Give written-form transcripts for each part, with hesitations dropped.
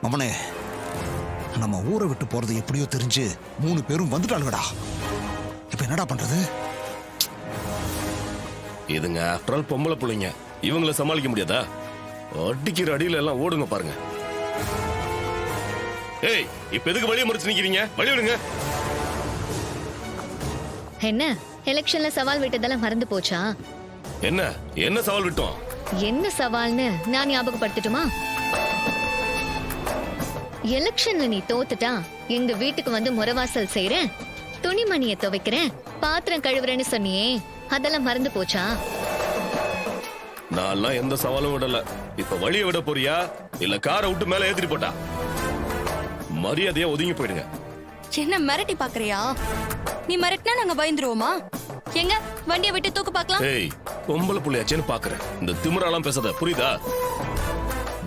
அவனே, நம்ம ஊரை விட்டு போறது எப்படியோ தெரிஞ்சு 3 பேரும் வந்துட்டாளுங்கடா. இப்ப என்னடா பண்றது? இதுங்க ஆஃப்டர் ஆல் பொம்பளை பிள்ளைங்க, இவங்களை சமாளிக்க முடியாதா? அடிக்கிற அடியில எல்லாம் ஓடுங்க பாருங்க. ஏய், இப்ப எதுக்கு வழியை மறைச்சு நிக்கிறீங்க? வழி விடுங்க. என்ன எலெக்ஷன்ல சவால் விட்டதெல்லாம் மறந்து போச்சா? என்ன என்ன சவால் விட்டோம்? என்ன சவால்னு நான் ஞாபகப்படுத்தட்டுமா? எலெக்ஷன்ல நீ தோத்துட்டா எங்க வீட்டுக்கு வந்து முறவாசல் செய்றேன், துணிமணியை துவைக்கிறேன், பாத்திரம் கழுவுறேன்னு சொன்னியே, அதெல்லாம் மறந்து போச்சா? நான் எந்த சவாலும் விடல. இப்ப வழியை விட போறியா இல்ல காரை விட்டு மேல ஏத்திட்டு போட்டா? மரியாதையா ஒதுங்கி போயிடுங்க. என்ன மிரட்டி பாக்குறியா? நீ மிரட்டினா நாங்க பயந்துருவோமா? எங்க வண்டியை விட்டு தூக்கு பாக்கலாம். ஏய், பொம்பளை புள்ளையாச்சேன்னு பாக்குறேன். இந்த திமிராலாம் பேசாத, புரியுதா?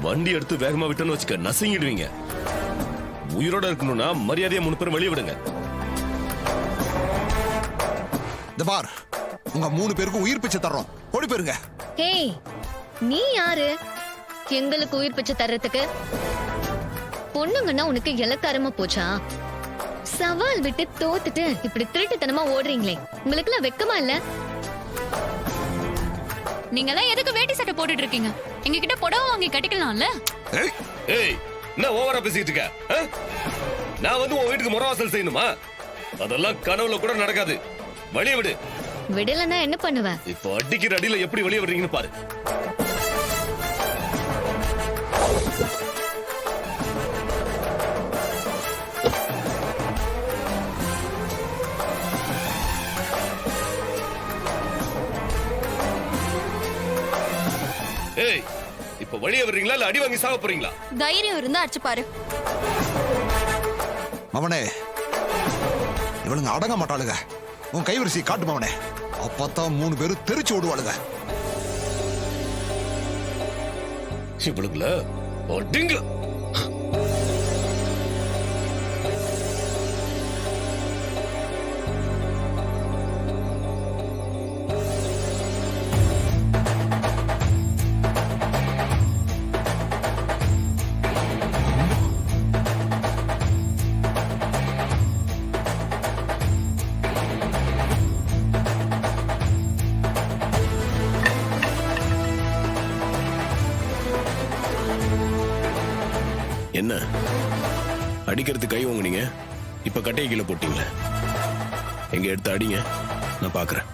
வண்டி எடுத்து வேகமா விட்டோன்னு வச்சுக்க, நசுங்கிடுவீங்க. உயிரோட இருக்கணும்னா மரியாதையா 3 பேரும் வெளியே விடுங்க. இந்த பார், உங்க 3 பேருக்கும் உயிர் பிச்சை தர்றோம், ஓடி போயிருங்க. ஏய், நீ யாரு எங்களுக்கு உயிர் பிச்சை தர்றதுக்கு? பொண்ணுங்கன்னா உனக்கு இலக்காரமா போச்சா? சவால் விட்டு தோத்துட்டு இப்படி திருட்டுத்தனமா ஓடுறீங்களே, உங்களுக்கு எல்லாம் வெக்கமா இல்ல? நீங்க எல்லாம் எதுக்கு வேட்டி சட்டை போட்டுட்டு இருக்கீங்க? எங்க கிட்ட புடவை வாங்கி கட்டிக்கலாம்ல. ஏய், என்ன ஓவரா பேசிட்டு இருக்க? நான் வந்து உன் வீட்டுக்கு முறவாசல் செய்யணுமா? அதெல்லாம் கனவுல கூட நடக்காது. வழியை விடு. விடலன்னா என்ன பண்ணுவ? இப்போ அடிக்கிற அடியில எப்படி வெளியே விடுறீங்கன்னு பாரு. ஏய், இப்ப வெளியே விடுறீங்களா இல்ல அடி வாங்கி சாக போறீங்களா? தைரியம் இருந்தா அடிச்சு பாரு. அவனே, இவளுங்க அடங்க மாட்டாளுங்க. உன் கைவரிசை காட்டு மவனே, அப்பதான் 3 பேரும் தெரிச்சு ஓடுவாளுங்க. இவளுங்கள அடிங்க. என்ன அடிக்கிறது கை வாங்குனீங்க, இப்ப கட்டையை கீழே போட்டீங்களே. எங்க எடுத்து அடிங்க, நான் பாக்குறேன்.